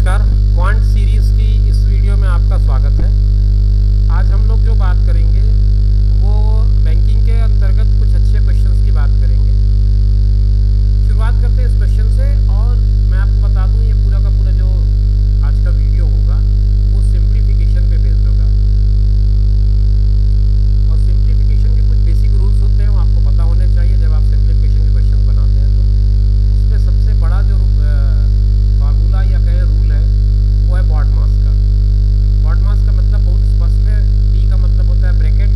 नमस्कार। Quant series की इस वीडियो में आपका स्वागत है। आज हम लोग जो बात करेंगे वो बैंकिंग के अंतर्गत कुछ अच्छे क्वेश्चंस की बात करेंगे। शुरुआत करते हैं इस क्वेश्चन से, और मैं आपको बता दूं ये पूरा का पूरा जो आज का वीडियो होगा वो सिंप्लीफिकेशन पे बेस्ड होगा। और सिंप्लीफिकेशन के कुछ बेसिक रूल्स होते हैं, वो आपको पता होने चाहिए जब आप सिंप्लीफिकेशन के क्वेश्चन बनाते हैं। तो उसमें सबसे बड़ा जो फार्मूला या कहे रूल है वो है बॉडमास का। बॉडमास का मतलब बहुत स्पष्ट है। बी का मतलब होता है ब्रैकेट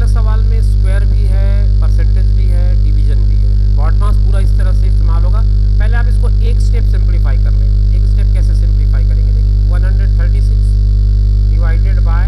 सवाल में स्क्वायर भी है, परसेंटेज भी है, डिवीजन भी है। बॉडमास पूरा इस तरह से इस्तेमाल होगा। पहले आप इसको एक स्टेप सिंप्लीफाई कर लें। एक स्टेप कैसे सिंप्लीफाई करेंगे देखिए, 136 डिवाइडेड बाय